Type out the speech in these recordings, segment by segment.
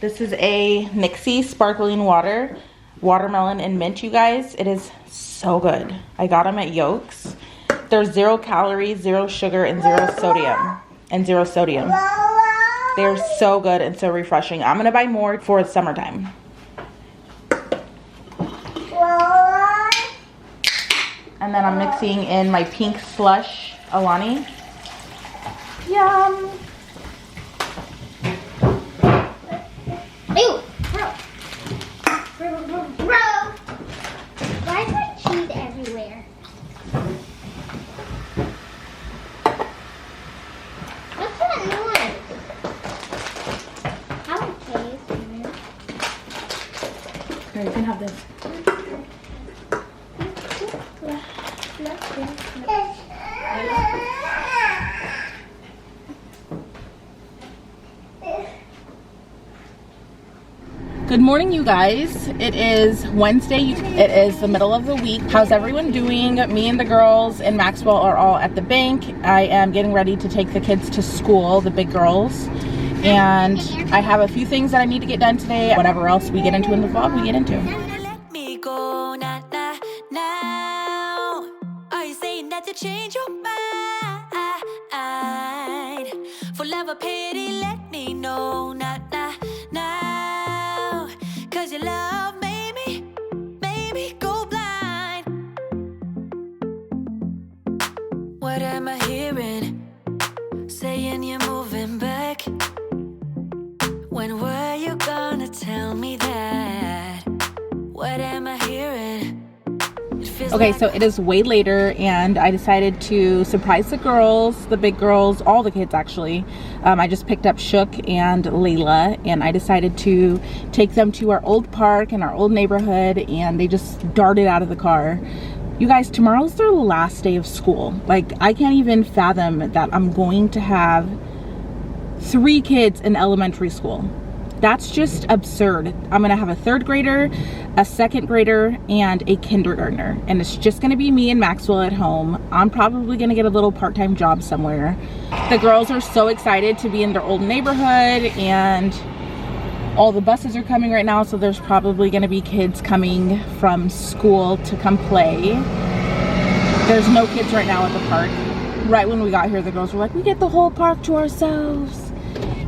This is a Mixie sparkling water, watermelon and mint, you guys. It is so good. I got them at Yolks. There's 0 calories, 0 sugar, and 0 sodium. They're so good and so refreshing. I'm gonna buy more for summertime. And then I'm mixing in my pink slush Alani. Yum! Ew! Bro! Why is there cheese everywhere? What's that noise? How it tastes? Here, you can have this. Good morning, you guys. It is Wednesday. It is the middle of the week. How's everyone doing? Me and the girls in Maxwell are all at the bank. I am getting ready to take the kids to school, the big girls. And I have a few things that I need to get done today. Whatever else we get into in the vlog, we get into. Let me go now. Are you saying that to change your mind? For love or pity, let me know now. Cause your love made me go blind. What am I hearing? Saying you're moving back. When were you gonna tell me that? What am I hearing? Okay, so it is way later and I decided to surprise the girls, the big girls, all the kids actually. I just picked up Shook and Layla and I decided to take them to our old park in our old neighborhood, and they just darted out of the car. You guys, tomorrow's their last day of school. Like, I can't even fathom that I'm going to have 3 kids in elementary school. That's just absurd. I'm gonna have a 3rd grader, a 2nd grader, and a kindergartner. And it's just gonna be me and Maxwell at home. I'm probably gonna get a little part-time job somewhere. The girls are so excited to be in their old neighborhood, and all the buses are coming right now, so there's probably gonna be kids coming from school to come play. There's no kids right now at the park. Right when we got here, the girls were like, we get the whole park to ourselves.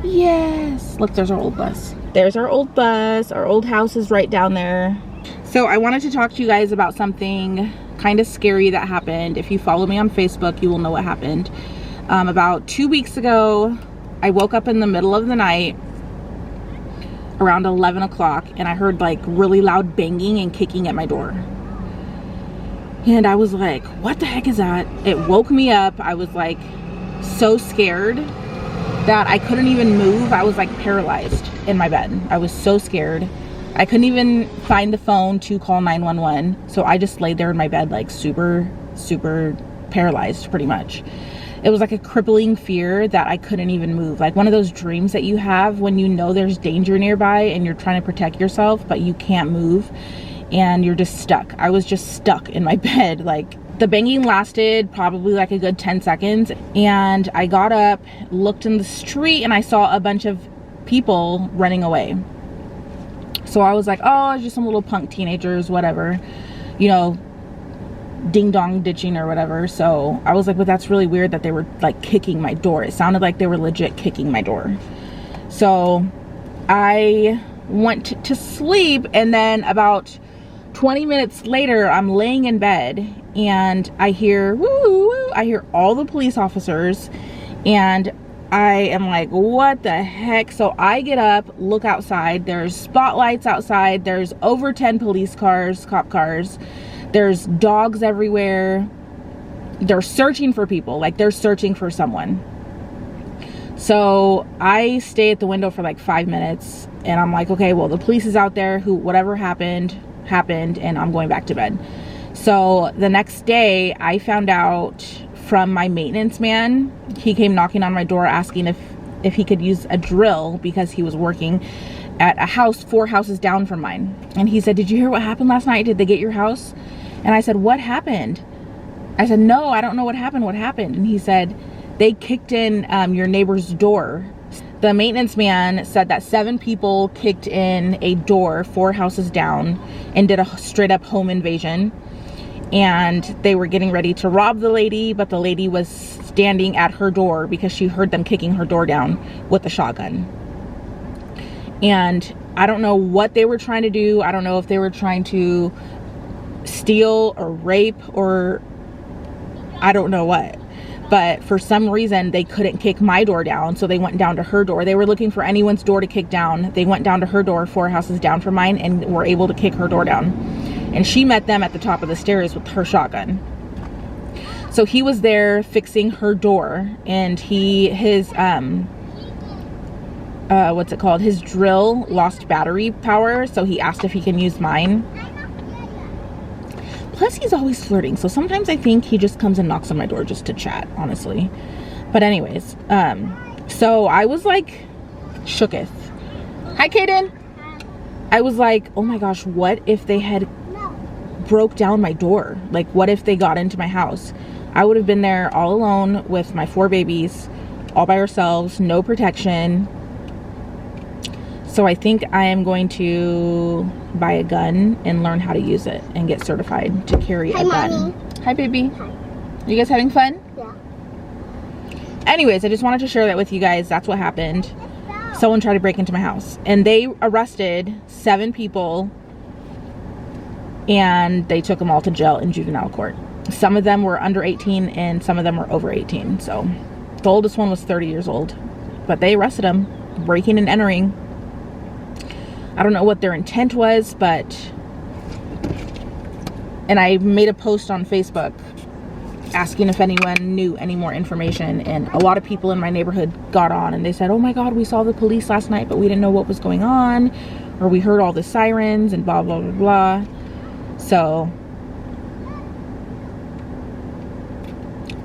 Yes. Look, there's our old bus. There's our old bus. Our old house is right down there. So I wanted to talk to you guys about something kind of scary that happened. If you follow me on Facebook, you will know what happened. About 2 weeks ago, I woke up in the middle of the night around 11 o'clock and I heard like really loud banging and kicking at my door. And I was like, what the heck is that? It woke me up. I was like so scared that I couldn't even move. I was like paralyzed in my bed. I was so scared. I couldn't even find the phone to call 911. So I just laid there in my bed like super paralyzed pretty much. It was like a crippling fear that I couldn't even move. Like one of those dreams that you have when you know there's danger nearby and you're trying to protect yourself, but you can't move and you're just stuck. I was just stuck in my bed. Like, the banging lasted probably like a good 10 seconds, and I got up, looked in the street, and I saw a bunch of people running away. So I was like, oh, it's just some little punk teenagers, whatever, you know, ding dong ditching or whatever. So I was like, but that's really weird that they were like kicking my door. It sounded like they were legit kicking my door. So I went to sleep, and then about 20 minutes later, I'm laying in bed and I hear woo, woo, I hear all the police officers, and I am like, what the heck? So I get up, look outside. There's spotlights outside. There's over 10 police cars, cop cars. There's dogs everywhere. They're searching for people. Like, they're searching for someone. So I stay at the window for like 5 minutes and I'm like, okay, well, the police is out there. Whatever happened, and I'm going back to bed. So the next day I found out from my maintenance man. He came knocking on my door asking if he could use a drill because he was working at a house 4 houses down from mine. And he said, did you hear what happened last night? Did they get your house? And I said, what happened? I said, no, I don't know what happened. What happened? And he said, they kicked in your neighbor's door. The maintenance man said that 7 people kicked in a door 4 houses down and did a straight up home invasion. And they were getting ready to rob the lady, but the lady was standing at her door because she heard them kicking her door down with a shotgun. And I don't know what they were trying to do. I don't know if they were trying to steal or rape or I don't know what. But for some reason, they couldn't kick my door down, so they went down to her door. They were looking for anyone's door to kick down. They went down to her door 4 houses down from mine and were able to kick her door down. And she met them at the top of the stairs with her shotgun. So he was there fixing her door, and his what's it called? His drill lost battery power, so he asked if he can use mine. Plus, he's always flirting, so sometimes I think he just comes and knocks on my door just to chat, honestly. But anyways, so I was like shooketh. Hi, Kaden. I was like, oh my gosh, what if they had broke down my door? Like, what if they got into my house? I would have been there all alone with my 4 babies, all by ourselves, no protection. So I think I am going to buy a gun and learn how to use it and get certified to carry a gun. Mommy. Hi, baby. Hi. You guys having fun? Yeah. Anyways, I just wanted to share that with you guys. That's what happened. Someone tried to break into my house, and they arrested 7 people, and they took them all to jail in juvenile court. Some of them were under 18 and some of them were over 18. So the oldest one was 30 years old, but they arrested him, breaking and entering. I don't know what their intent was, and I made a post on Facebook asking if anyone knew any more information, and a lot of people in my neighborhood got on and they said, oh my god, we saw the police last night, but we didn't know what was going on, or we heard all the sirens and blah blah blah blah. So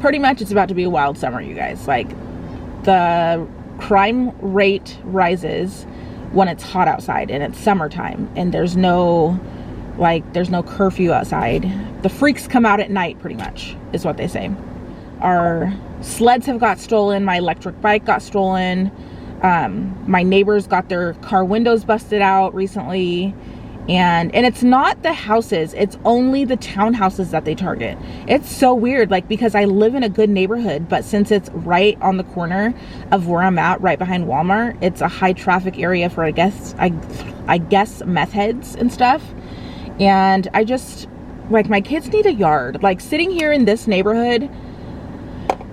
pretty much it's about to be a wild summer, you guys. Like, the crime rate rises when it's hot outside and it's summertime and there's no curfew outside. The freaks come out at night, pretty much, is what they say. Our sleds have got stolen. My electric bike got stolen. My neighbors got their car windows busted out recently. And it's not the houses, it's only the townhouses that they target. It's so weird, like, because I live in a good neighborhood, but since it's right on the corner of where I'm at, right behind Walmart, it's a high traffic area for, I guess meth heads and stuff. And I just, like, my kids need a yard. Like, sitting here in this neighborhood,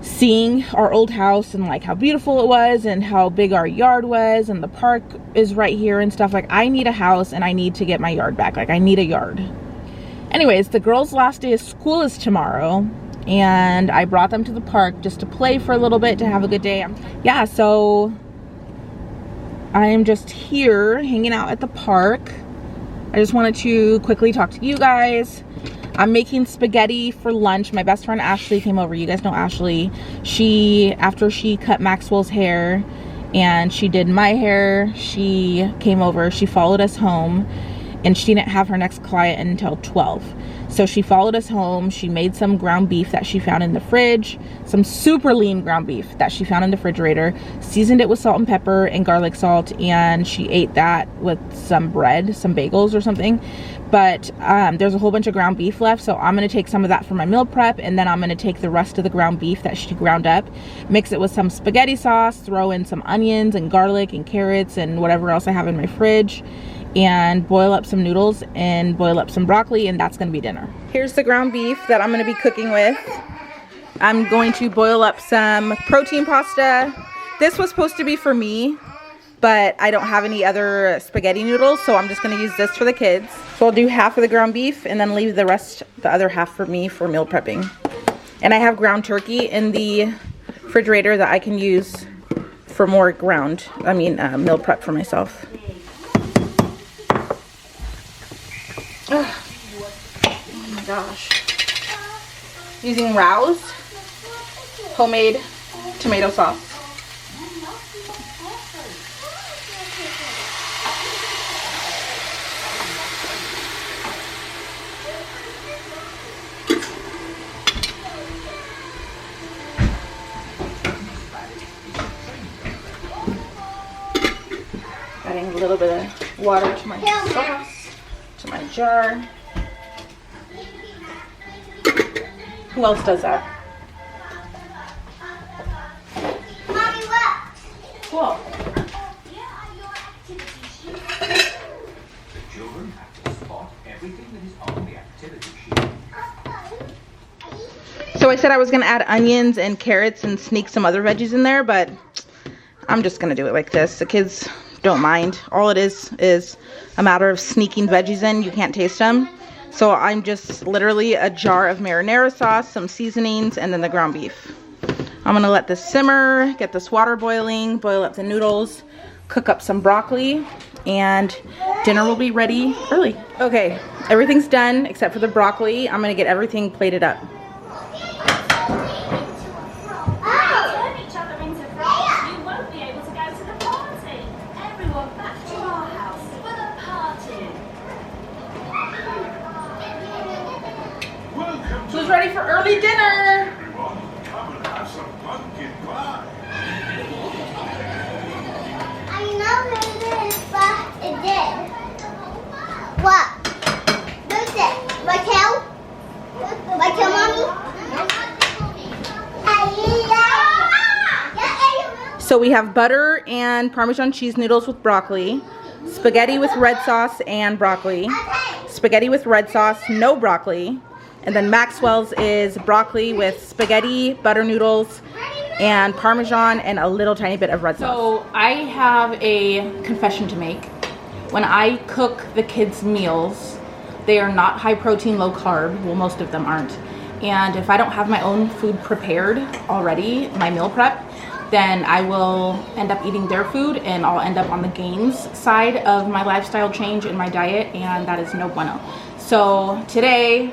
seeing our old house and like how beautiful it was and how big our yard was, and the park is right here and stuff, like, I need a house and I need to get my yard back. Like, I need a yard. Anyways, the girls' last day of school is tomorrow, and I brought them to the park just to play for a little bit, to have a good day. Yeah, so I am just here hanging out at the park. I just wanted to quickly talk to you guys. I'm making spaghetti for lunch. My best friend Ashley came over. You guys know Ashley. After she cut Maxwell's hair and she did my hair, she came over. She followed us home, and she didn't have her next client until 12. So she followed us home. She made some ground beef that she found in the fridge, some super lean ground beef that she found in the refrigerator, seasoned it with salt and pepper and garlic salt, and she ate that with some bread, some bagels or something. But there's a whole bunch of ground beef left, so I'm going to take some of that for my meal prep, and then I'm going to take the rest of the ground beef that she ground up, mix it with some spaghetti sauce, throw in some onions and garlic and carrots and whatever else I have in my fridge, and boil up some noodles and boil up some broccoli, and that's going to be dinner. Here's the ground beef that I'm going to be cooking with. I'm going to boil up some protein pasta. This was supposed to be for me, but I don't have any other spaghetti noodles, so I'm just going to use this for the kids. So I'll do half of the ground beef and then leave the other half for me for meal prepping. And I have ground turkey in the refrigerator that I can use for more meal prep for myself. Oh my gosh. Using Rouse homemade tomato sauce. little bit of water to my sauce, to my jar. Who else does that? Mommy, look. Cool. Children have to spot everything that is on the activity sheet. So I said I was gonna add onions and carrots and sneak some other veggies in there, but I'm just gonna do it like this. The kids don't mind. All it is a matter of sneaking veggies in. You can't taste them. So I'm just literally a jar of marinara sauce, some seasonings, and then the ground beef. I'm gonna let this simmer, get this water boiling, boil up the noodles, cook up some broccoli, and dinner will be ready early. Okay, everything's done except for the broccoli. I'm gonna get everything plated up. Who's ready for early dinner? Everyone, come and have some pumpkin pie. I know this, but it did. What? What's it? Raquel? Raquel, mommy? So we have butter and Parmesan cheese noodles with broccoli, spaghetti with red sauce and broccoli, spaghetti with red sauce, no broccoli, and then Maxwell's is broccoli with spaghetti, butter noodles, and Parmesan, and a little tiny bit of red sauce. So I have a confession to make. When I cook the kids' meals, they are not high protein, low carb. Well, most of them aren't. And if I don't have my own food prepared already, my meal prep, then I will end up eating their food and I'll end up on the gains side of my lifestyle change in my diet, and that is no bueno. So today,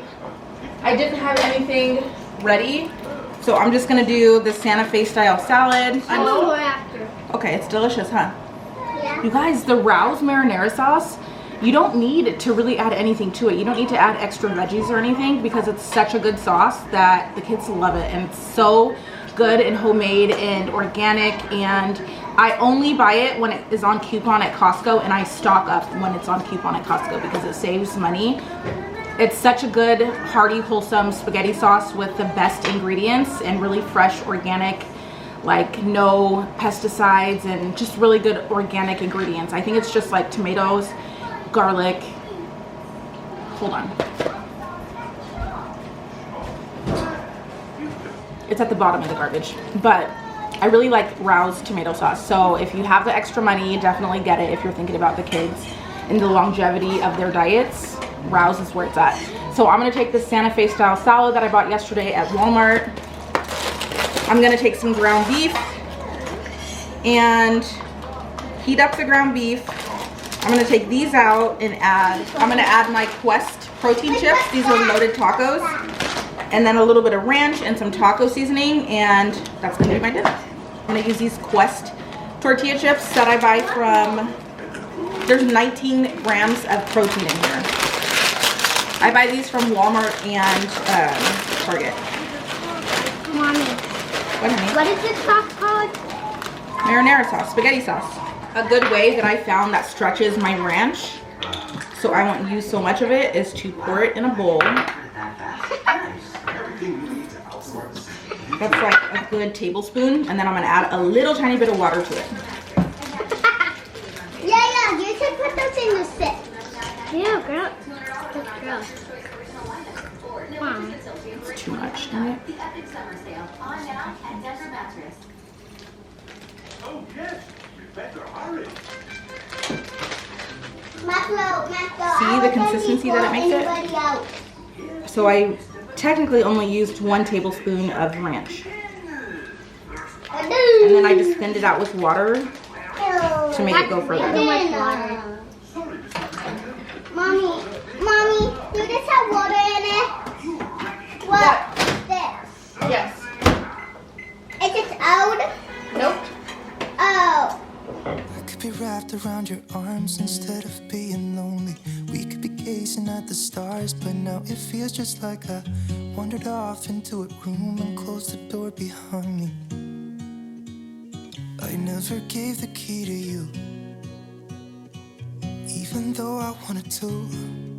I didn't have anything ready, so I'm just gonna do the Santa Fe style salad. I want more after. Okay, it's delicious, huh? Yeah. You guys, the Rouse marinara sauce, you don't need to really add anything to it. You don't need to add extra veggies or anything because it's such a good sauce that the kids love it, and it's so good and homemade and organic, and I only buy it when it is on coupon at Costco, and I stock up when it's on coupon at Costco because it saves money. It's such a good, hearty, wholesome spaghetti sauce with the best ingredients and really fresh, organic, like no pesticides, and just really good organic ingredients. I think it's just like tomatoes, garlic. Hold on. It's at the bottom of the garbage, but I really like Rouse tomato sauce. So if you have the extra money, definitely get it if you're thinking about the kids and the longevity of their diets. Rouse is where it's at. So I'm gonna take this Santa Fe style salad that I bought yesterday at Walmart. I'm gonna take some ground beef and heat up the ground beef. I'm gonna take these out and I'm gonna add my Quest protein chips. These are loaded tacos. And then a little bit of ranch and some taco seasoning, and that's gonna be my dinner. I'm gonna use these Quest tortilla chips that I buy from, there's 19 grams of protein in here. I buy these from Walmart and Target. Mommy, What, honey? what is this sauce called? Marinara sauce, spaghetti sauce. A good way that I found that stretches my ranch, so I won't use so much of it, is to pour it in a bowl. That's like a good tablespoon, and then I'm gonna add a little tiny bit of water to it. Yeah, you should put those in the sip. Yeah, girl. That's gross. Mom. It's too much, isn't it? Oh, yes. You better hurry. See the consistency that it makes it? So I technically only used 1 tablespoon of ranch. And then I just thinned it out with water to make it go further. Mommy, do this have water in it? What? This. Yes. Is it old? Nope. Oh. I could be wrapped around your arms instead of being lonely. We could be gazing at the stars, but now it feels just like I wandered off into a room and closed the door behind me. I never gave the key to you. even though I wanted to.